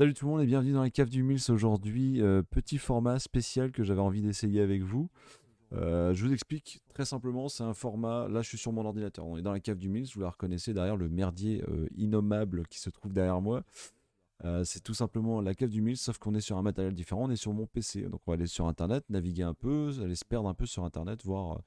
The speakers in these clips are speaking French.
Salut tout le monde et bienvenue dans la cave du Mills aujourd'hui. Petit format spécial que j'avais envie d'essayer avec vous. Je vous explique très simplement, c'est un format, là je suis sur mon ordinateur, on est dans la cave du Mills, vous la reconnaissez derrière le merdier innommable qui se trouve derrière moi. C'est tout simplement la cave du Mills, sauf qu'on est sur un matériel différent, on est sur mon PC. Donc on va aller sur internet, naviguer un peu, aller se perdre un peu sur internet, voir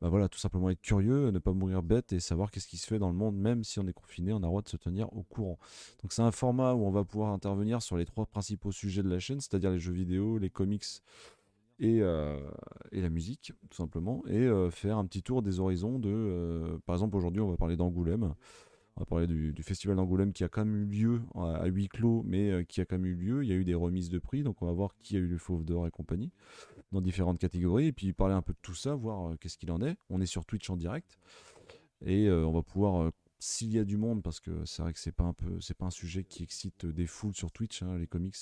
bah voilà, tout simplement être curieux, ne pas mourir bête et savoir qu'est-ce qui se fait dans le monde, même si on est confiné, on a le droit de se tenir au courant. Donc c'est un format où on va pouvoir intervenir sur les trois principaux sujets de la chaîne, c'est-à-dire les jeux vidéo, les comics et, euh, et la musique, tout simplement, et faire un petit tour des horizons de... par exemple, aujourd'hui, on va parler d'Angoulême. On va parler du festival d'Angoulême qui a quand même eu lieu à huis clos, mais qui a quand même eu lieu. Il y a eu des remises de prix, donc on va voir qui a eu le Fauve d'Or et compagnie dans différentes catégories, et puis parler un peu de tout ça, voir qu'est-ce qu'il en est. On est sur Twitch en direct, et on va pouvoir, s'il y a du monde, parce que c'est vrai que c'est pas un sujet qui excite des foules sur Twitch, hein, les comics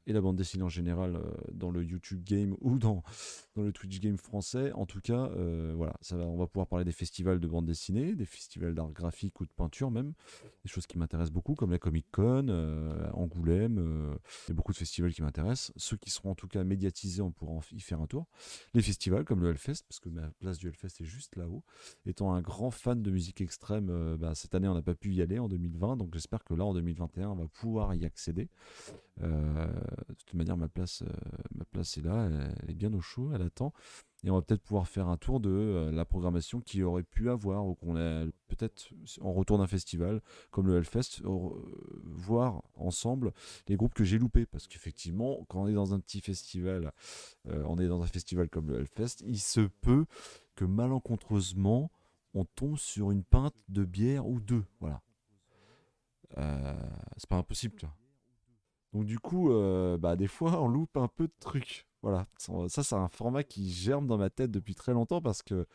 et la bande dessinée en général, dans le YouTube game ou dans le Twitch game français. En tout cas, voilà, on va pouvoir parler des festivals de bande dessinée, des festivals d'art graphique ou de peinture même, des choses qui m'intéressent beaucoup, comme la Comic Con, Angoulême. Il y a beaucoup de festivals qui m'intéressent. Ceux qui seront en tout cas médiatisés, on pourra y faire un tour. Les festivals comme le Hellfest, parce que ma place du Hellfest est juste là-haut. Étant un grand fan de musique extrême, bah, cette année on n'a pas pu y aller en 2020, donc j'espère que là en 2021 on va pouvoir y accéder. De toute manière, ma place est là, elle est bien au chaud, elle attend. Et on va peut-être pouvoir faire un tour de la programmation qu'il aurait pu avoir, ou qu'on a peut-être en retour d'un festival comme le Hellfest, voir ensemble les groupes que j'ai loupés. Parce qu'effectivement, quand on est dans un petit festival, on est dans un festival comme le Hellfest, il se peut que malencontreusement, on tombe sur une pinte de bière ou deux. Voilà. C'est pas impossible, tu vois. Donc du coup, bah, des fois, on loupe un peu de trucs. Voilà, ça c'est un format qui germe dans ma tête depuis très longtemps parce que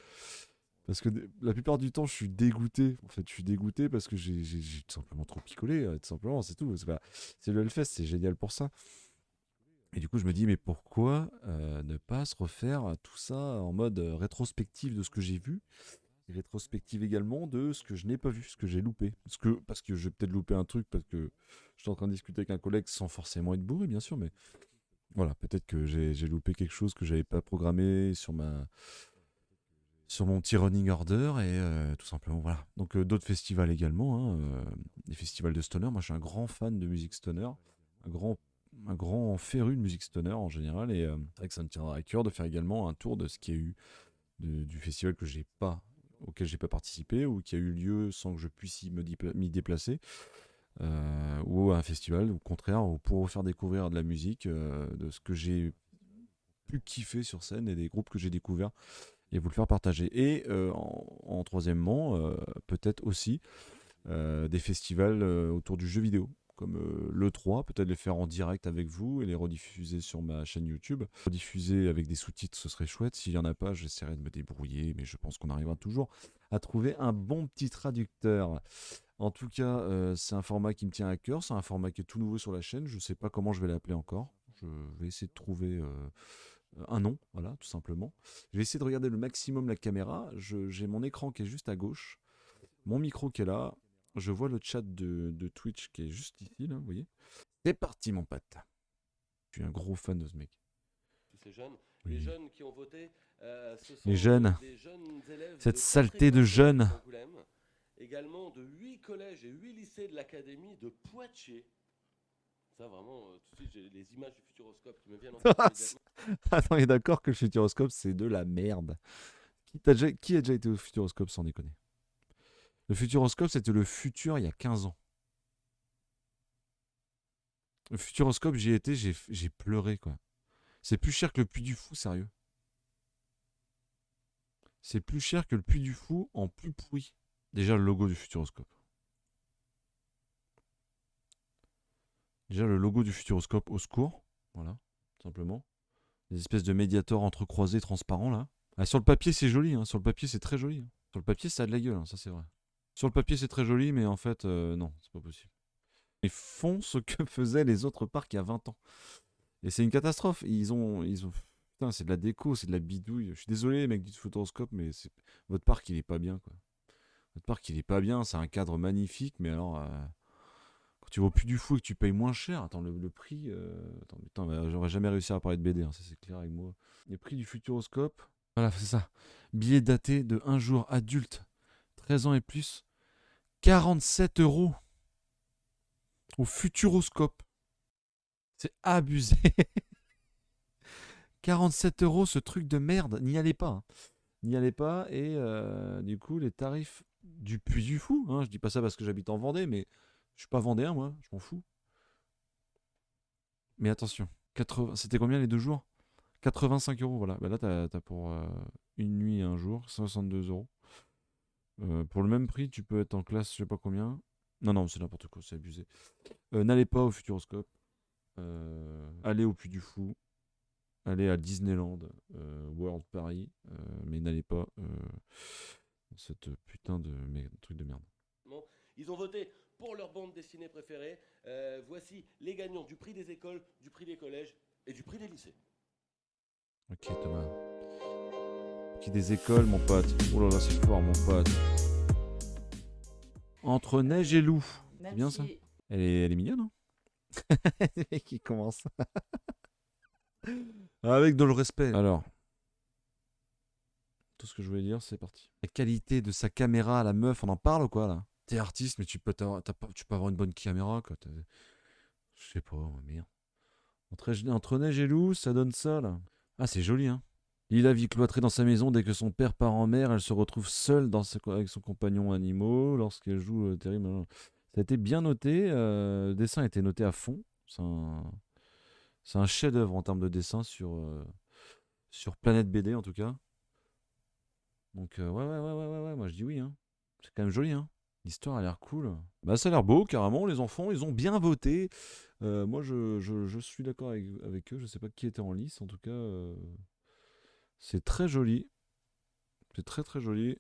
la plupart du temps, je suis dégoûté. En fait, je suis dégoûté parce que j'ai tout simplement trop picolé, tout simplement, c'est tout. C'est le Hellfest, c'est génial pour ça. Et du coup, je me dis, mais pourquoi ne pas se refaire tout ça en mode rétrospective de ce que j'ai vu et rétrospective également de ce que je n'ai pas vu, ce que j'ai loupé. Parce que j'ai peut-être loupé un truc parce que je suis en train de discuter avec un collègue sans forcément être bourré, bien sûr, mais voilà, peut-être que j'ai loupé quelque chose que j'avais pas programmé sur mon petit running order et tout simplement voilà. Donc d'autres festivals également, hein, des festivals de stoner. Moi, je suis un grand fan de musique stoner, un grand un grand féru de musique stoner en général et c'est vrai que ça me tiendra à cœur de faire également un tour de ce qu'il y a eu du festival que j'ai pas auquel j'ai pas participé ou qui a eu lieu sans que je puisse m'y déplacer, ou un festival au contraire où pour vous faire découvrir de la musique, de ce que j'ai pu kiffer sur scène et des groupes que j'ai découverts et vous le faire partager. Et en troisièmement, peut-être aussi des festivals autour du jeu vidéo, comme l'E3, peut-être les faire en direct avec vous et les rediffuser sur ma chaîne YouTube. Rediffuser avec des sous-titres, ce serait chouette. S'il n'y en a pas, j'essaierai de me débrouiller, mais je pense qu'on arrivera toujours à trouver un bon petit traducteur. En tout cas, c'est un format qui me tient à cœur, c'est un format qui est tout nouveau sur la chaîne, je ne sais pas comment je vais l'appeler encore. Je vais essayer de trouver un nom, voilà, tout simplement. Je vais essayer de regarder le maximum la caméra. J'ai mon écran qui est juste à gauche, mon micro qui est là. Je vois le chat de Twitch qui est juste ici, là, vous voyez. C'est parti, mon pote. Je suis un gros fan de ce mec. Tous ces jeunes. Les Oui. jeunes qui ont voté, ce Les sont jeunes, des jeunes élèves cette de 4 saleté de écoles primaires jeunes. d'Angoulême, également de 8 collèges et 8 lycées de l'Académie de Poitiers. Ça, vraiment, tout de suite, j'ai les images du Futuroscope qui me viennent en tête immédiatement. Attends, on est d'accord que le Futuroscope, c'est de la merde. Qui a déjà été au Futuroscope sans déconner? Le Futuroscope, c'était le futur il y a 15 ans. Le Futuroscope, j'y étais, j'ai pleuré, quoi. C'est plus cher que le Puy du Fou, sérieux. C'est plus cher que le Puy du Fou en plus pourri. Déjà, le logo du Futuroscope. Déjà, le logo du Futuroscope, au secours. Voilà, tout simplement. Des espèces de médiators entrecroisés transparents, là. Ah, sur le papier, c'est joli, hein. Sur le papier, c'est très joli, hein. Sur le papier, ça a de la gueule, hein, ça c'est vrai. Sur le papier, c'est très joli, mais en fait, non, c'est pas possible. Ils font ce que faisaient les autres parcs il y a 20 ans. Et c'est une catastrophe. Putain, c'est de la déco, c'est de la bidouille. Je suis désolé, mec du Futuroscope, mais votre parc, il est pas bien, quoi. Votre parc, il est pas bien. C'est un cadre magnifique, mais alors, tu vas au Puy du Fou et que tu payes moins cher. Attends, le prix. Attends, putain, j'aurais jamais réussi à parler de BD, hein, ça c'est clair avec moi. Les prix du Futuroscope. Voilà, c'est ça. Billet daté de 1 jour adulte, 13 ans et plus. 47 € au Futuroscope. C'est abusé. 47 € ce truc de merde. N'y allez pas, hein. N'y allez pas. Et du coup, les tarifs du Puy du Fou. Hein, je dis pas ça parce que j'habite en Vendée, mais je suis pas vendéen, moi. Je m'en fous. Mais attention. C'était combien les 2 jours? 85 €. Voilà. Bah là, t'as pour une nuit et un jour. 62 €. Pour le même prix, tu peux être en classe, je sais pas combien. Non, non, c'est n'importe quoi, c'est abusé. N'allez pas au Futuroscope. Allez au Puy du Fou. Allez à Disneyland, World Paris. Mais n'allez pas dans cette putain de truc de merde. Bon, ils ont voté pour leur bande dessinée préférée. Voici les gagnants du prix des écoles, du prix des collèges et du prix des lycées. Ok, Thomas. Qui des écoles, mon pote. Oh là là, c'est fort, mon pote. Entre neige et loup. C'est bien ça. Elle est mignonne, hein. Le mec qui commence. Avec de le respect. Alors. Tout ce que je voulais dire, c'est parti. La qualité de sa caméra, la meuf, on en parle ou quoi là? T'es artiste, mais tu peux avoir une bonne caméra, quoi. Je sais pas, merde. Entre neige et loup, ça donne ça, là. Ah, c'est joli, hein. Lila vit cloîtrée dans sa maison dès que son père part en mer. Elle se retrouve seule avec son compagnon animaux lorsqu'elle joue terrible. Ça a été bien noté. Le dessin a été noté à fond. C'est un chef-d'œuvre en termes de dessin sur Planète BD, en tout cas. Donc, ouais, moi je dis oui, hein. C'est quand même joli, hein. L'histoire a l'air cool. Bah, ça a l'air beau, carrément. Les enfants, ils ont bien voté. Moi, je suis d'accord avec eux. Je sais pas qui était en lice. En tout cas, c'est très joli. C'est très très joli.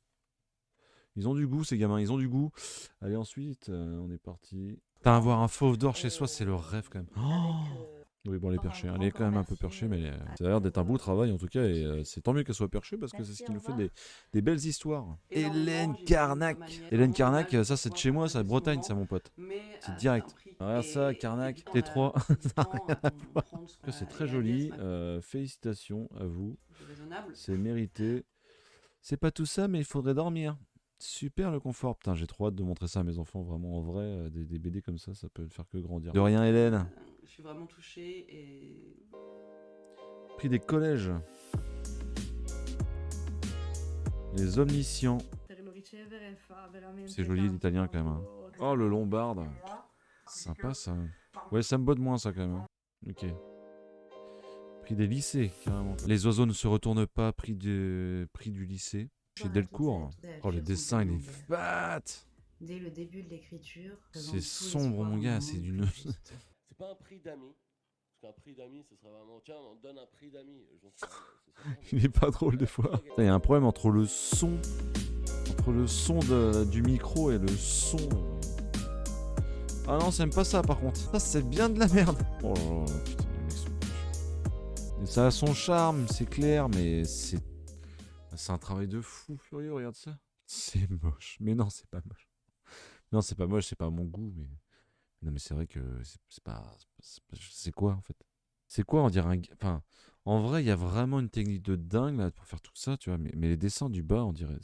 Ils ont du goût, ces gamins. Ils ont du goût. Allez, ensuite, on est parti. Putain, avoir un fauve d'or chez soi, c'est le rêve quand même. Oh oui, bon, elle est perchée. Elle est quand même un peu perchée, mais ça a l'air d'être un beau travail en tout cas. Et c'est tant mieux qu'elle soit perchée parce que c'est ce qui nous fait des belles histoires. Hélène Carnac. Hélène Carnac, ça c'est de chez moi, c'est de Bretagne, ça, mon pote. C'est direct. Regarde ça, Carnac, T3. Ça n'a rien à voir. C'est très joli. Félicitations à vous. C'est mérité. C'est pas tout ça, mais il faudrait dormir. Super le confort. Putain, j'ai trop hâte de montrer ça à mes enfants, vraiment en vrai. Des BD comme ça peut faire que grandir. De rien, Hélène. Je suis vraiment touchée et... Prix des collèges. Les omniscients. C'est joli l'italien quand même, hein. Oh, le lombarde. Sympa ça. Ouais, ça me botte moins ça quand même, hein. Ok. Prix des lycées, carrément. Les oiseaux ne se retournent pas. Prix du lycée. Chez Delcourt. Oh, le dessin, il est fat. Dès le début de l'écriture. C'est sombre, mon gars. C'est d'une. C'est pas un prix d'amis. Parce qu'un prix d'amis, ce serait vraiment. Tiens, on te donne un prix d'amis. J'en sais rien, c'est ça, Il est pas drôle des fois. Il y a un problème entre le son. Du micro et le son. Ah non, c'est même pas ça par contre. Ça, c'est bien de la merde. Oh là là, putain, les mecs sont moches. Et ça a son charme, c'est clair, mais c'est un travail de fou furieux, regarde ça. C'est moche. Mais non, c'est pas moche. Non, c'est pas moche, c'est pas à mon goût, mais. Non, mais c'est vrai que c'est pas. C'est quoi en fait? C'est quoi, on dirait un. Enfin, en vrai, il y a vraiment une technique de dingue là pour faire tout ça, tu vois. Mais les dessins du bas, on dirait.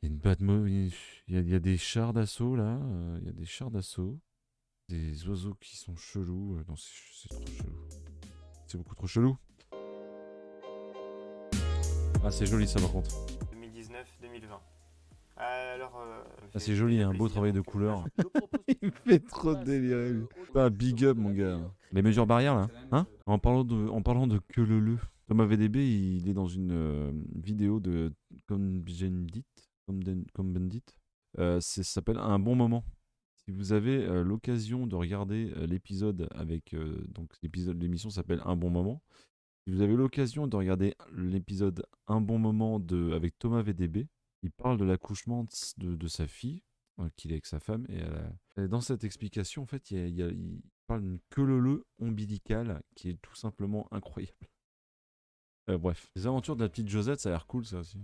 Il y a une il y a des chars d'assaut là. Il y a des chars d'assaut. Des oiseaux qui sont chelous. Non, c'est trop chelou. C'est beaucoup trop chelou. Ah, c'est joli ça par contre. 2019-2020. Alors, Ah, c'est joli, un beau travail de couleur. Il me fait trop délirer. Pas big up, mon gars. Les mesures barrières là, hein? En parlant de que le. Thomas VDB, il est dans une vidéo de comme Bendit. Ça s'appelle Un bon moment. Si vous avez l'occasion de regarder l'épisode avec donc l'émission s'appelle Un bon moment. Si vous avez l'occasion de regarder l'épisode Un bon moment avec Thomas VDB, il parle de l'accouchement de sa fille, qu'il est avec sa femme, et dans cette explication, en fait, il parle d'une queue ombilicale qui est tout simplement incroyable. Bref, les aventures de la petite Josette, ça a l'air cool, ça aussi.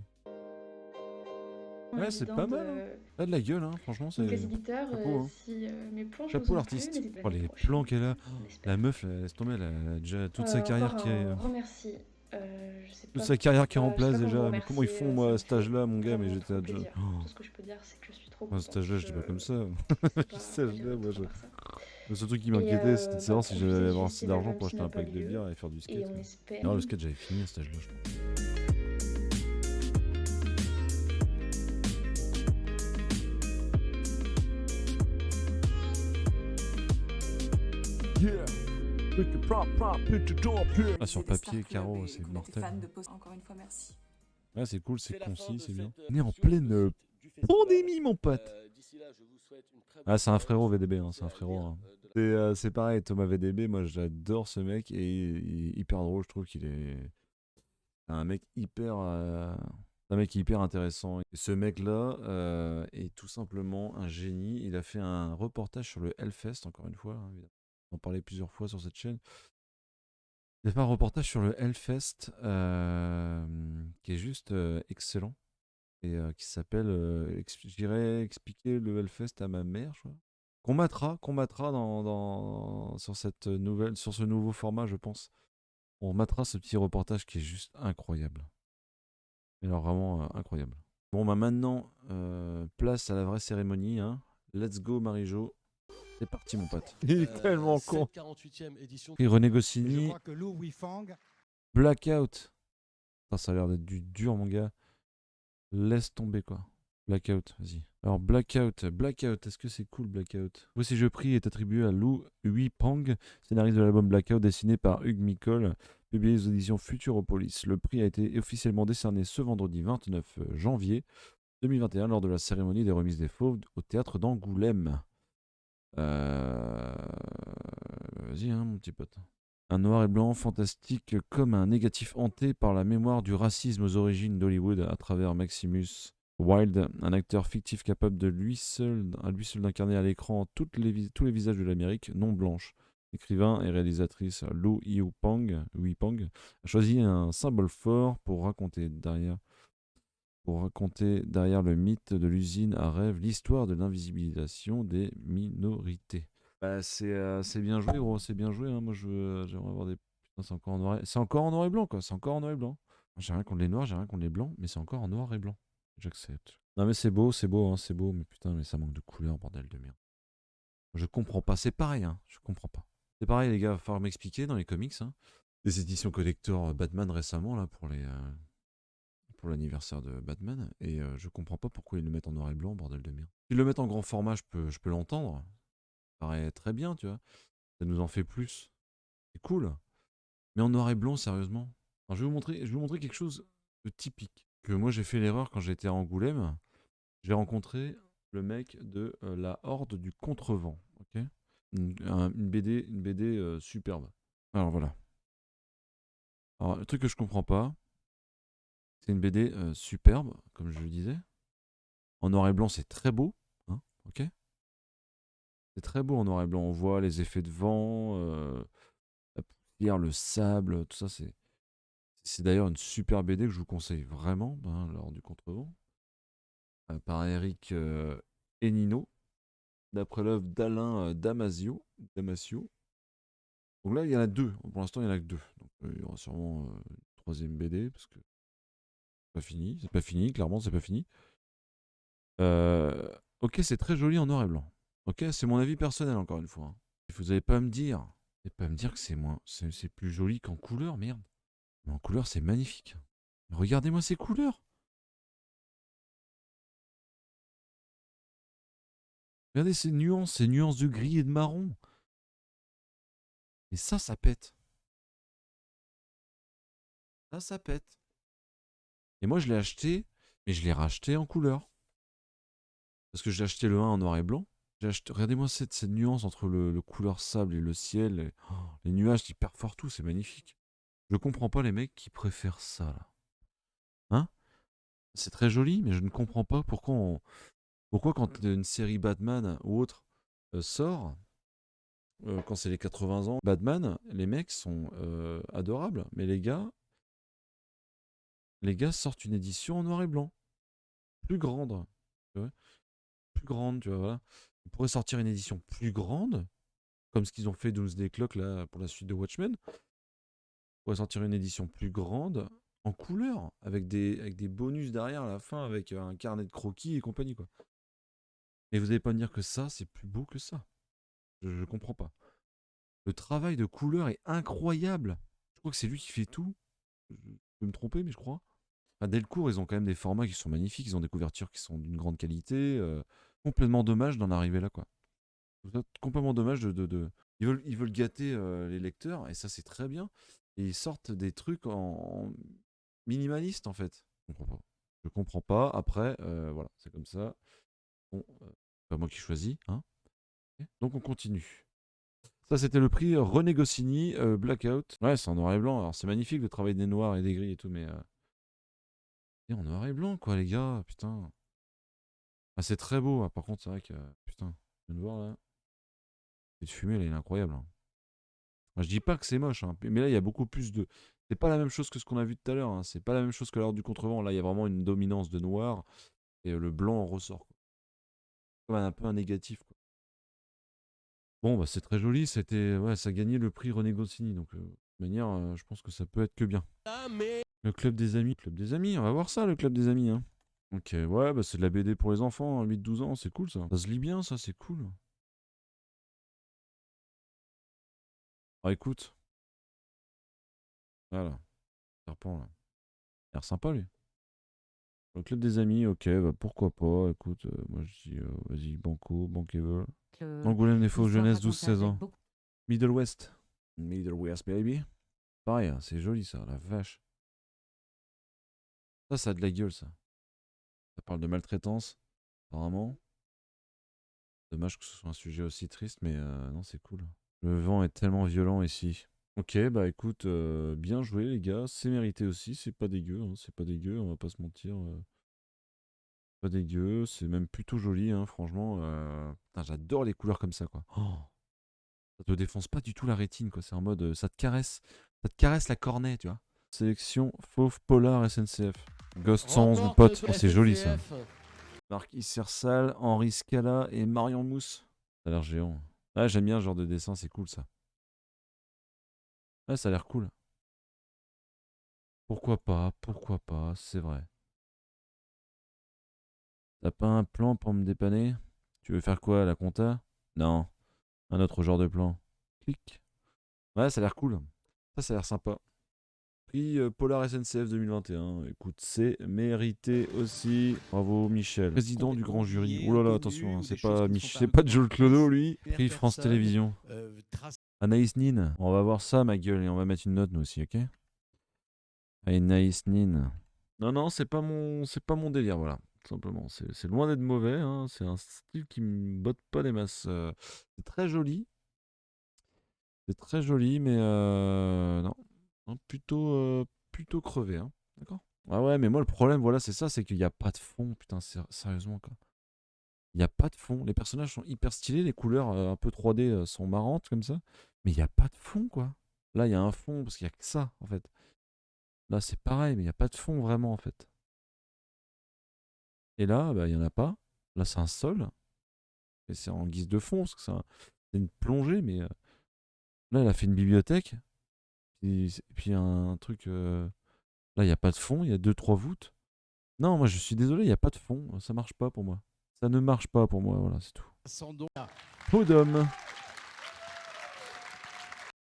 Ouais, c'est pas évidente. mal, hein. Ça a de la gueule, hein. Franchement, Donc les c'est éditeurs, chapeau, hein. si mes planches vous Chapeau ont plu, l'artiste. n'hésitez pas Oh, l'année les prochaine, plans qu'elle a. on La espère. meuf, laisse tomber, elle a déjà toute sa carrière Encore qui est. un grand merci. Je sais Toute pas, sa carrière qui est en je sais place pas comment vous déjà. Mais comment ils remercier. font, moi, Ça à me cet fait âge-là, mon gars? Mais vraiment j'étais trop déjà. plaisir. Oh. Tout ce que je peux dire, c'est que je suis trop À cet contente. âge-là, j'étais pas comme ça. Je À sais cet pas âge-là, dire moi, autrement à part ça. le seul truc qui Et m'inquiétait, c'était de savoir si profitez j'allais du avoir assez festival d'argent même pour s'il acheter n'a un pas pack de lieu. bière et faire du Et skate. on Mais... espère. Non, le skate, j'avais fini à cet âge-là, je pense. Ah, sur papier, Caro, c'est mortel. Encore une fois, merci. Ouais, c'est cool, c'est C'est la fin concis, de c'est bien. cette, On est en sur pleine le site du festival. pandémie, mon pote. D'ici là, je vous souhaite une très Ah, bonne c'est un soirée. frérot Je vous VDB, hein, invite c'est un à frérot. lire, Hein. de la- C'est pareil, Thomas VDB, moi j'adore ce mec et il est hyper drôle, je trouve qu'il est un mec hyper intéressant. Et ce mec-là est tout simplement un génie. Il a fait un reportage sur le Hellfest, encore une fois. Hein, on en parlait plusieurs fois sur cette chaîne. Il a fait un reportage sur le Hellfest qui est juste excellent et qui s'appelle j'irai expliquer le Hellfest à ma mère, je crois. Qu'on matera sur sur ce nouveau format, je pense. On matera ce petit reportage qui est juste incroyable. Mais alors vraiment incroyable. Bon, bah maintenant, place à la vraie cérémonie. Hein. Let's go, Marie-Jo. C'est parti, mon pote. Il est tellement con. Cette 48e édition. Et René Et je Goscinny, crois que Lou Wifang, Blackout. Putain, ça a l'air d'être du dur, mon gars. Laisse tomber, quoi. Blackout, vas-y. Alors, Blackout, est-ce que c'est cool, Blackout? Voici Je prie est attribué à Lou Wipang, scénariste de l'album Blackout, dessiné par Hugues Micol, publié aux éditions Futuropolis. Le prix a été officiellement décerné ce vendredi 29 janvier 2021 lors de la cérémonie des remises des Fauves au théâtre d'Angoulême. Vas-y, hein, mon petit pote. Un noir et blanc fantastique comme un négatif hanté par la mémoire du racisme aux origines d'Hollywood à travers Maximus Wilde, un acteur fictif capable de à lui seul d'incarner à l'écran tous les visages de l'Amérique non blanche. Écrivain et réalisatrice Lou Wipang a choisi un symbole fort pour raconter derrière le mythe de l'usine à rêve l'histoire de l'invisibilisation des minorités. Bah, c'est bien joué, gros, c'est bien joué. Hein. Moi, j'aimerais avoir des. Putain, c'est encore en noir et blanc, quoi. C'est encore en noir et blanc. J'ai rien contre les noirs, j'ai rien contre les blancs, mais c'est encore en noir et blanc. J'accepte. Non, mais c'est beau, hein, c'est beau, mais putain, mais ça manque de couleur, bordel de merde. Je comprends pas, c'est pareil, hein, je comprends pas. C'est pareil, les gars, il va falloir m'expliquer dans les comics. Hein. Des éditions collector Batman récemment, là, pour l'anniversaire de Batman, et je comprends pas pourquoi ils le mettent en noir et blanc, bordel de merde. S'ils le mettent en grand format, je peux l'entendre. Ça paraît très bien, tu vois. Ça nous en fait plus. C'est cool. Mais en noir et blanc, sérieusement. Alors, je vais vous montrer quelque chose de typique. Que moi, j'ai fait l'erreur quand j'étais à Angoulême. J'ai rencontré le mec de la Horde du Contrevent. Ok, une BD superbe. Alors voilà. Alors, le truc que je comprends pas, c'est une BD superbe, comme je le disais. En noir et blanc, c'est très beau. Hein, ok, c'est très beau en noir et blanc. On voit les effets de vent, la poussière, le sable, tout ça. C'est d'ailleurs une super BD que je vous conseille vraiment, hein, lors du Contrevent. Par Eric Enino, d'après l'œuvre d'Alain Damasio. Donc là, il y en a deux. Pour l'instant, il y en a que deux. Donc il y aura sûrement une troisième BD, parce que c'est pas fini, clairement, c'est pas fini. Ok, c'est très joli en noir et blanc. Ok, c'est mon avis personnel, encore une fois. Hein. Vous n'allez pas me dire que c'est plus joli qu'en couleur, merde. Mais en couleur, c'est magnifique. Regardez-moi ces couleurs. Regardez ces nuances de gris et de marron. Et ça pète. Ça pète. Et moi, je l'ai acheté, mais je l'ai racheté en couleur. Parce que j'ai acheté le 1 en noir et blanc. Regardez-moi cette nuance entre le couleur sable et le ciel. Les nuages qui perforent tout, c'est magnifique. Je comprends pas les mecs qui préfèrent ça, là. Hein? C'est très joli, mais je ne comprends pas pourquoi quand une série Batman ou autre sort, quand c'est les 80 ans, Batman, les mecs sont adorables. Mais les gars sortent une édition en noir et blanc. plus grande. Tu vois, plus grande, tu vois, voilà. Ils pourraient sortir une édition plus grande, comme ce qu'ils ont fait Doomsday Clock là, pour la suite de Watchmen. Ils pourraient sortir une édition plus grande, en couleur, avec des bonus derrière à la fin, avec un carnet de croquis et compagnie, quoi. Mais vous n'allez pas me dire que ça, c'est plus beau que ça. Je comprends pas. Le travail de couleur est incroyable. Je crois que c'est lui qui fait tout. Je peux me tromper, mais je crois. Enfin, Delcourt, ils ont quand même des formats qui sont magnifiques. Ils ont des couvertures qui sont d'une grande qualité. Complètement dommage d'en arriver là, quoi. Complètement dommage Ils veulent gâter les lecteurs, et ça, c'est très bien. Et ils sortent des trucs en minimaliste, en fait. Je comprends pas. Je comprends pas. Après, voilà, c'est comme ça. Bon, c'est pas moi qui choisis, hein. Ok. Donc, on continue. Ça, c'était le prix René Goscinny, Blackout. Ouais, c'est en noir et blanc. Alors, c'est magnifique le travail des noirs et des gris et tout, mais et en noir et blanc, quoi, les gars. Putain. Ah, c'est très beau. Hein. Par contre, c'est vrai que. Putain, je viens de voir là. Cette fumée, là, elle est incroyable. Hein. Moi, je dis pas que c'est moche, hein, mais là, il y a beaucoup plus de. C'est pas la même chose que ce qu'on a vu tout à l'heure. Hein. C'est pas la même chose que l'heure du contrevent. Là, il y a vraiment une dominance de noir et le blanc en ressort. Quoi. Comme un peu un négatif. Quoi. Bon, bah, c'est très joli. C'était, ouais, ça a gagné le prix René Goscinny. Donc, de toute manière, je pense que ça peut être que bien. Le club des amis. Club des amis, on va voir ça, le club des amis. Hein. Ok, ouais, bah, c'est de la BD pour les enfants, hein, 8-12 ans, c'est cool ça. Ça se lit bien, ça, c'est cool. Ah, écoute, voilà, serpent là. Il a l'air sympa lui. Le club des amis, ok, bah pourquoi pas. Écoute, moi je dis, vas-y, banco, bankable. Angoulême des faux jeunesse 12-16 ans. Middle West. Middle West, baby. Pareil, hein, c'est joli ça, la vache. Ça a de la gueule ça. Ça parle de maltraitance, apparemment. Dommage que ce soit un sujet aussi triste, mais non, c'est cool. Le vent est tellement violent ici. Ok, bah écoute, bien joué les gars, c'est mérité aussi, c'est pas dégueu, hein, c'est pas dégueu, on va pas se mentir. Pas dégueu, c'est même plutôt joli, hein, franchement. Putain, j'adore les couleurs comme ça, quoi. Oh, ça te défonce pas du tout la rétine, quoi. C'est en mode, ça te caresse la cornée, tu vois. Sélection Fauve Polar SNCF. Ghost Sans, mon pote, oh, c'est joli ça. Marc Issersal, Henri Scala et Marion Mousse. Ça a l'air géant. Ah, j'aime bien ce genre de dessin, c'est cool ça. Ouais, ça a l'air cool. Pourquoi pas, c'est vrai. T'as pas un plan pour me dépanner? Tu veux faire quoi, la compta? Non, un autre genre de plan. Clic. Ouais, ça a l'air cool. Ça a l'air sympa. Prix Polar SNCF 2021. Écoute, c'est mérité aussi. Bravo Michel. Président du grand jury. Oh là là, attention, hein, c'est pas c'est pas Joel Clodo lui. Prix France Télévisions. Anaïs Nin. On va voir ça ma gueule et on va mettre une note nous aussi, ok? Anaïs Nin. Non, non, c'est pas mon délire, voilà. Tout simplement. C'est loin d'être mauvais, hein. C'est un style qui me botte pas les masses. C'est très joli. C'est très joli, mais non. Non, plutôt crevé, hein. D'accord? Ah ouais, mais moi le problème, voilà, c'est ça, c'est qu'il n'y a pas de fond, putain, sérieusement, quoi. Il n'y a pas de fond. Les personnages sont hyper stylés, les couleurs un peu 3D sont marrantes comme ça, mais il n'y a pas de fond, quoi. Là, il y a un fond, parce qu'il n'y a que ça, en fait. Là, c'est pareil, mais il n'y a pas de fond vraiment, en fait. Et là, bah, il n'y en a pas. Là, c'est un sol, et c'est en guise de fond, parce que c'est une plongée, mais là, elle a fait une bibliothèque, et puis un truc. Là, il n'y a pas de fond, il y a deux, trois voûtes. Non, moi, je suis désolé, il n'y a pas de fond. Ça marche pas pour moi. Ça ne marche pas pour moi, voilà, c'est tout. Peau d'homme.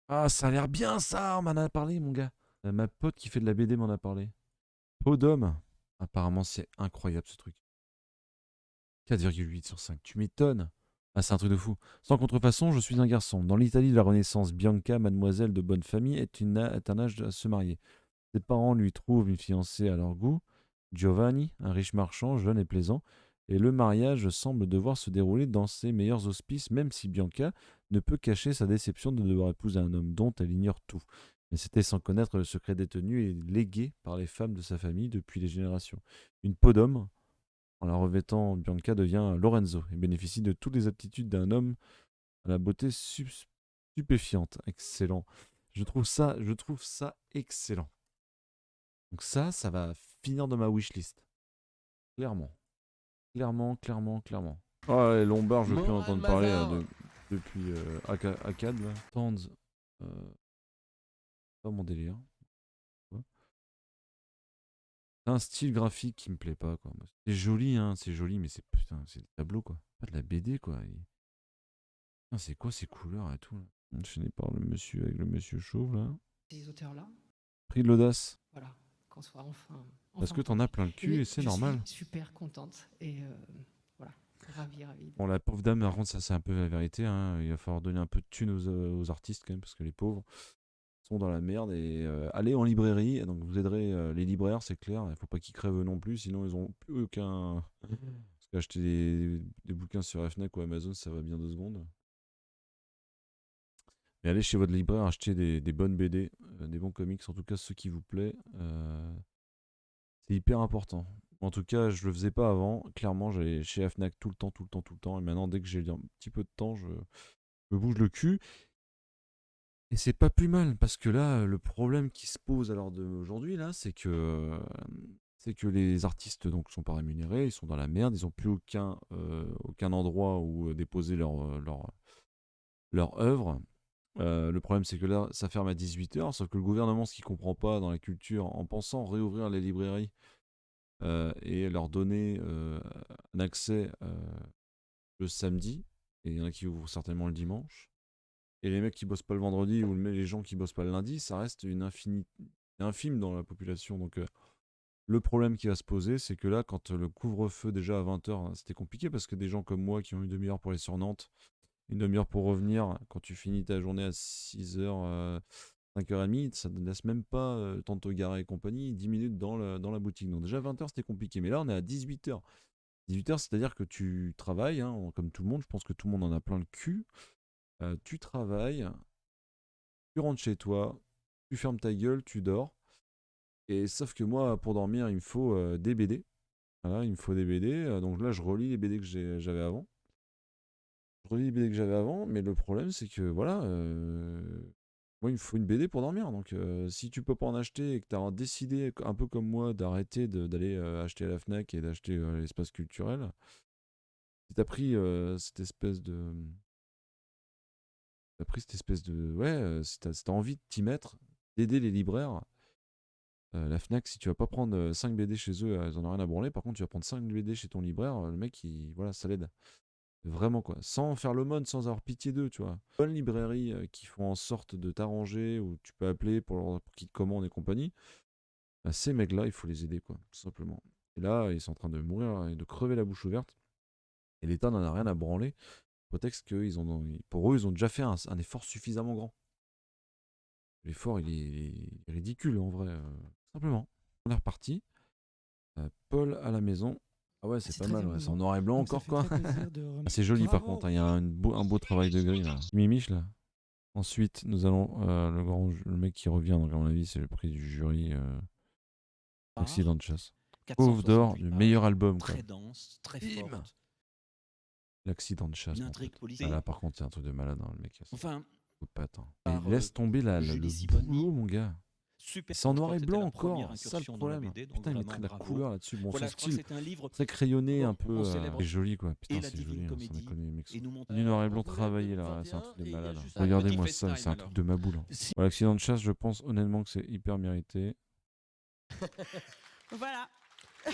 Ah, ça a l'air bien ça, on m'en a parlé, mon gars. Ma pote qui fait de la BD m'en a parlé. Peau d'homme. Apparemment, c'est incroyable ce truc. 4,8 sur 5, tu m'étonnes. Ah, c'est un truc de fou. Sans contrefaçon, je suis un garçon. Dans l'Italie de la Renaissance, Bianca, mademoiselle de bonne famille, est un âge à se marier. Ses parents lui trouvent une fiancée à leur goût, Giovanni, un riche marchand, jeune et plaisant, et le mariage semble devoir se dérouler dans ses meilleurs auspices, même si Bianca ne peut cacher sa déception de devoir épouser un homme dont elle ignore tout. Mais c'était sans connaître le secret détenu et légué par les femmes de sa famille depuis les générations. Une peau d'homme, en la revêtant, Bianca devient Lorenzo et bénéficie de toutes les aptitudes d'un homme à la beauté stupéfiante. Excellent. Je trouve ça excellent. Donc ça va finir dans ma wishlist. Clairement. Clairement. Oh, les lombards, je veux plus en Moral entendre parler Mazar. depuis Akkad, là. Tanz, pas mon délire. Ouais. C'est un style graphique qui me plaît pas, quoi. C'est joli, mais putain, c'est des tableaux, quoi. Pas de la BD, quoi. Putain, c'est quoi ces couleurs et tout, là? Enchaîné par le monsieur avec le monsieur chauve, là. Ces auteurs-là, Prix de l'audace. voilà, qu'on soit enfin. Parce que enfin t'en as plein le Eh cul bien, et c'est je normal. suis super contente et voilà, ravie. Bon, la pauvre dame, par contre, ça c'est un peu la vérité, hein. Il va falloir donner un peu de thunes aux artistes quand même, parce que les pauvres sont dans la merde. Et allez en librairie, donc vous aiderez les libraires, c'est clair. Il faut pas qu'ils crèvent non plus, sinon ils ont plus aucun. Parce qu'acheter des bouquins sur Fnac ou Amazon, ça va bien 2 secondes. Mais allez chez votre libraire, acheter des bonnes BD, des bons comics, en tout cas ceux qui vous plaît. C'est hyper important. En tout cas, je le faisais pas avant. Clairement, j'allais chez Fnac tout le temps. Et maintenant, dès que j'ai un petit peu de temps, je me bouge le cul. Et c'est pas plus mal, parce que là, le problème qui se pose à l'heure d'aujourd'hui, là, c'est que les artistes donc sont pas rémunérés, ils sont dans la merde, ils ont plus aucun endroit où déposer leur œuvre. Le problème, c'est que là, ça ferme à 18h, sauf que le gouvernement, ce qu'il comprend pas dans la culture, en pensant réouvrir les librairies et leur donner un accès le samedi, et il y en a qui ouvrent certainement le dimanche, et les mecs qui bossent pas le vendredi ou les gens qui bossent pas le lundi, ça reste infime dans la population. Donc le problème qui va se poser, c'est que là, quand le couvre-feu déjà à 20h, c'était compliqué parce que des gens comme moi qui ont une demi-heure pour aller sur Nantes, une demi-heure pour revenir, quand tu finis ta journée à 6h, 5h30, ça ne laisse même pas le temps de te garer et compagnie, 10 minutes dans la boutique. Donc déjà 20h c'était compliqué, mais là on est à 18h. 18h, c'est-à-dire que tu travailles, hein, comme tout le monde, je pense que tout le monde en a plein le cul. Tu travailles, tu rentres chez toi, tu fermes ta gueule, tu dors. Et sauf que moi, pour dormir, il me faut des BD. Voilà, il me faut des BD. Donc là, je relis les BD que j'avais avant. Je relis les BD que j'avais avant, mais le problème, c'est que voilà, moi, il me faut une BD pour dormir. Donc si tu peux pas en acheter et que tu as décidé, un peu comme moi, d'arrêter d'aller acheter à la Fnac et d'acheter l'espace culturel, si tu as pris cette espèce de. T'as pris cette espèce de. Ouais, si t'as envie de t'y mettre, d'aider les libraires, la Fnac, si tu vas pas prendre 5 BD chez eux, ils en ont rien à branler. Par contre, tu vas prendre 5 BD chez ton libraire, le mec, voilà, ça l'aide. Vraiment, quoi. Sans faire l'aumône, sans avoir pitié d'eux, tu vois. Bonne librairie qui font en sorte de t'arranger, ou tu peux appeler pour qu'ils te commandent et compagnie. Bah, ces mecs-là, il faut les aider, quoi, tout simplement. Et là, ils sont en train de mourir et de crever la bouche ouverte. Et l'État n'en a rien à branler. Prétexte que pour eux, ils ont déjà fait un effort suffisamment grand. L'effort, il est ridicule en vrai. Simplement. On est reparti. Paul à la maison. Ah ouais, c'est pas mal. Ouais. C'est en noir et blanc encore, quoi. Ah, c'est joli par contre. Il y a un beau travail de gris là. Mimiche là. Ensuite, nous allons. Le mec qui revient, donc à mon avis, c'est le prix du jury. Accident de chasse. Pauvre d'or, le meilleur album. Quoi. Très dense, très Bim. forte. L'accident de chasse. Une mon intrigue pote. policière. Ah, là, par contre, c'est un truc de malade, hein, le mec. Enfin, Faut pas attendre. par, Laisse tomber le Julie Sibony. boulot, mon gars. super. C'est en noir et C'était blanc la première encore, ça le incursion dans la problème. BD, donc Putain, il vraiment mettrait de la bravo. couleur là-dessus. Bon, Voilà, son je crois que style, c'est un livre très crayonné, un peu. on célèbre C'est joli quoi. et Putain, la c'est Divine joli, hein, sans Comédie déconner, mec. et nous montre Du noir et Un blanc volet travaillé là, 2021, c'est un truc de et il y a malade. juste un Regardez-moi petit ça, c'est un FaceTime, truc de ma boule. Si- Bon, l'accident de chasse, je pense honnêtement que c'est hyper mérité. Voilà.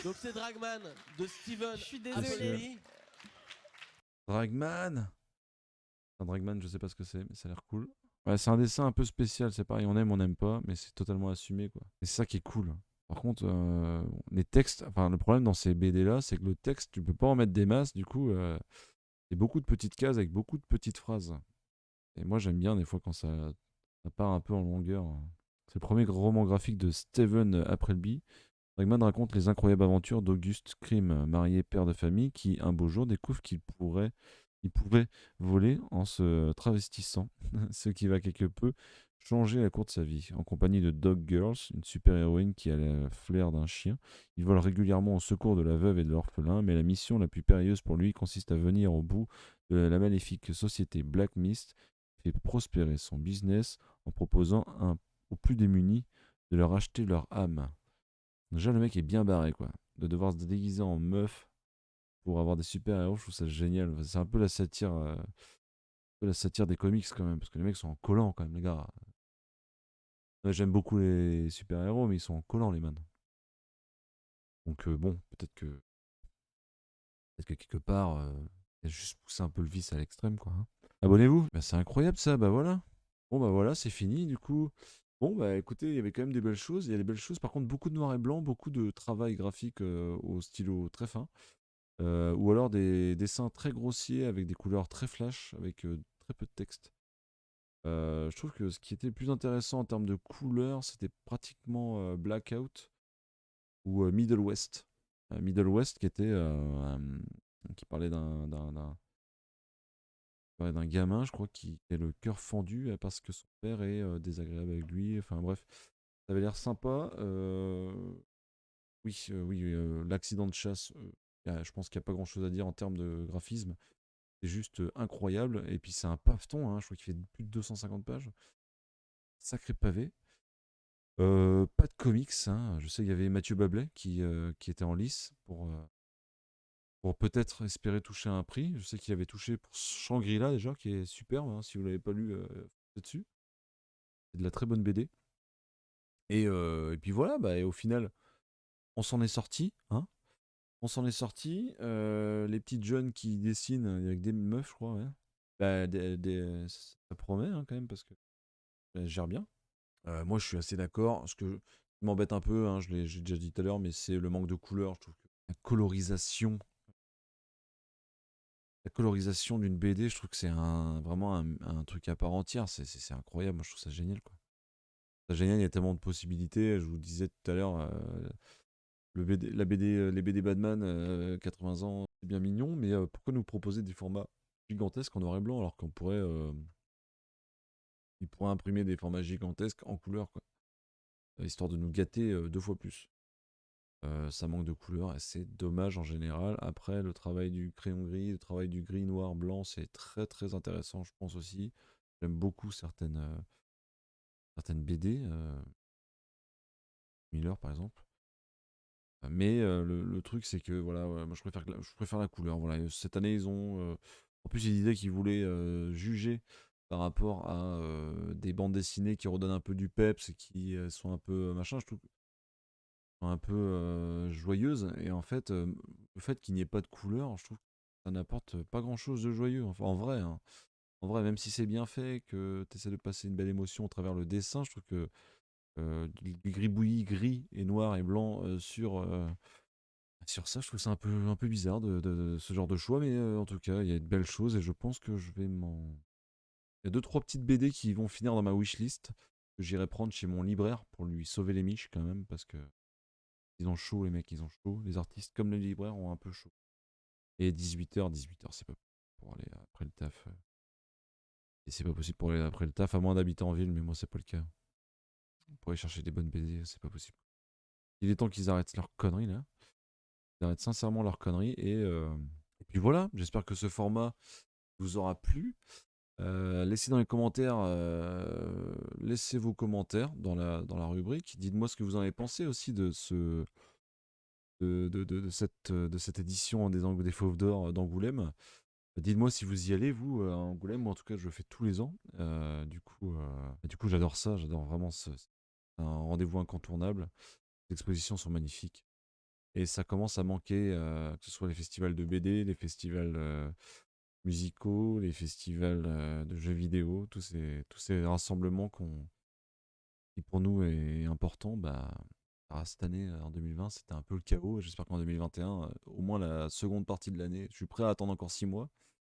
Donc c'est Dragman de Steven Je suis désolée. Appleby. Dragman. Un Dragman, je sais pas ce que c'est, mais ça a l'air cool. Ouais, c'est un dessin un peu spécial, c'est pareil, on n'aime pas, mais c'est totalement assumé quoi. Et c'est ça qui est cool. Par contre, les textes, enfin le problème dans ces BD là, c'est que le texte, tu peux pas en mettre des masses, du coup, c'est beaucoup de petites cases avec beaucoup de petites phrases. Et moi j'aime bien des fois quand ça part un peu en longueur. C'est le premier roman graphique de Steven Appleby. Dragman raconte les incroyables aventures d'Auguste Krim, marié père de famille, qui un beau jour découvre qu'il pouvait voler en se travestissant, ce qui va quelque peu changer la course de sa vie. En compagnie de Dog Girls, une super-héroïne qui a le flair d'un chien, il vole régulièrement au secours de la veuve et de l'orphelin, mais la mission la plus périlleuse pour lui consiste à venir au bout de la maléfique société Black Mist, qui fait prospérer son business en proposant aux plus démunis de leur acheter leur âme. Déjà, le mec est bien barré, quoi. De devoir se déguiser en meuf pour avoir des super-héros, je trouve ça génial. Enfin, c'est un peu la satire des comics quand même, parce que les mecs sont en collant quand même, les gars. Ouais, j'aime beaucoup les super-héros, mais ils sont en collant, les man. Donc bon, peut-être que quelque part, il a juste poussé un peu le vice à l'extrême, quoi, hein. Abonnez-vous. Bah, c'est incroyable ça, bah voilà. Bon bah voilà, c'est fini du coup. Bon bah écoutez, il y avait quand même des belles choses. Il y a des belles choses, par contre beaucoup de noir et blanc, beaucoup de travail graphique au stylo très fin. Ou alors des dessins très grossiers avec des couleurs très flash, avec très peu de texte. Je trouve que ce qui était le plus intéressant en termes de couleurs, c'était pratiquement Blackout ou Middle West. Middle West qui était qui parlait d'un gamin, je crois, qui a le cœur fendu parce que son père est désagréable avec lui. Enfin bref, ça avait l'air sympa. Oui, l'accident de chasse, je pense qu'il n'y a pas grand-chose à dire en termes de graphisme. C'est juste incroyable. Et puis c'est un paveton, hein, je crois qu'il fait plus de 250 pages. Sacré pavé. Pas de comics, hein. Je sais qu'il y avait Mathieu Bablet qui était en lice pour peut-être espérer toucher un prix. Je sais qu'il avait touché pour Shangri-La déjà, qui est superbe, hein. Si vous ne l'avez pas lu, foncez dessus. C'est de la très bonne BD. Et puis voilà, bah, et au final, on s'en est sorti, hein. On s'en est sorti. Les petites jeunes qui dessinent avec des meufs, je crois, ouais. Bah, ça promet hein, quand même parce que elles gèrent bien. Moi, je suis assez d'accord. Ce que m'embête un peu, hein, j'ai déjà dit tout à l'heure, mais c'est le manque de couleurs. Je trouve que la colorisation d'une BD, je trouve que c'est vraiment un truc à part entière. C'est incroyable. Moi, je trouve ça génial, quoi. C'est génial. Il y a tellement de possibilités. Je vous disais tout à l'heure, les BD Batman, 80 ans, c'est bien mignon, mais pourquoi nous proposer des formats gigantesques en noir et blanc alors qu'on pourrait, ils pourraient imprimer des formats gigantesques en couleur, quoi, histoire de nous gâter 2 fois plus. Ça manque de couleurs et c'est dommage en général. Après, le travail du crayon gris, le travail du gris, noir, blanc, c'est très très intéressant, je pense aussi. J'aime beaucoup certaines BD, Miller par exemple. Mais le truc, c'est que voilà, ouais, moi je préfère la couleur. Voilà. Cette année, ils ont. En plus, ils disaient qu'ils voulaient juger par rapport à des bandes dessinées qui redonnent un peu du peps et qui sont un peu machin. Je trouve un peu joyeuse. Et en fait, le fait qu'il n'y ait pas de couleur, je trouve que ça n'apporte pas grand-chose de joyeux. Enfin, en vrai, hein. En vrai, même si c'est bien fait, que tu essaies de passer une belle émotion à travers le dessin, je trouve que du gribouillis gris et noir et blanc sur ça, je trouve ça un peu bizarre de ce genre de choix. Mais en tout cas, il y a de belles choses et je pense que je vais m'en... Il y a deux, trois petites BD qui vont finir dans ma wishlist que j'irai prendre chez mon libraire pour lui sauver les miches quand même parce que ils ont chaud, les mecs, ils ont chaud. Les artistes comme les libraires ont un peu chaud. Et 18h, c'est pas pour aller après le taf. Et c'est pas possible pour aller après le taf, à moins d'habiter en ville, mais moi, c'est pas le cas. Pour aller chercher des bonnes BD, c'est pas possible. Il est temps qu'ils arrêtent leurs conneries, là. Ils arrêtent sincèrement leurs conneries. Et puis voilà, j'espère que ce format vous aura plu. Laissez dans les commentaires, laissez vos commentaires dans la rubrique. Dites-moi ce que vous en avez pensé aussi de cette édition des Fauves d'Or d'Angoulême. Dites-moi si vous y allez, vous, à Angoulême. Moi, en tout cas, je le fais tous les ans. Du coup, j'adore ça. J'adore vraiment c'est un rendez-vous incontournable. Les expositions sont magnifiques. Et ça commence à manquer, que ce soit les festivals de BD, les festivals musicaux, les festivals de jeux vidéo, tous ces rassemblements qui pour nous est important. Cette année, en 2020, c'était un peu le chaos. J'espère qu'en 2021, au moins la seconde partie de l'année, je suis prêt à attendre encore 6 mois.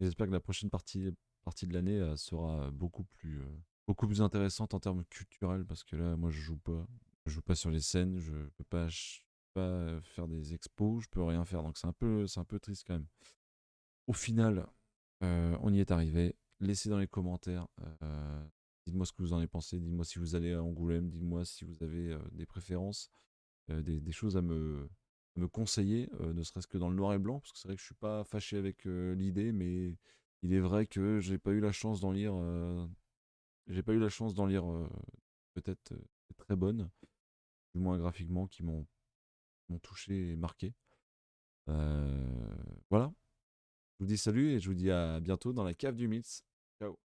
Et j'espère que la prochaine partie de l'année sera beaucoup plus intéressante en termes culturels parce que là, moi, je joue pas. Je joue pas sur les scènes, je peux pas faire des expos, je peux rien faire. Donc c'est un peu triste quand même. Au final, on y est arrivé. Laissez dans les commentaires. Dites-moi ce que vous en avez pensé. Dites-moi si vous allez à Angoulême. Dites-moi si vous avez des préférences, des choses à me conseiller, ne serait-ce que dans le noir et blanc, parce que c'est vrai que je suis pas fâché avec l'idée, mais il est vrai que j'ai pas eu la chance d'en lire. J'ai pas eu la chance d'en lire peut-être très bonnes, du moins graphiquement, qui m'ont touché et marqué. Voilà. Je vous dis salut et je vous dis à bientôt dans la cave du Mills.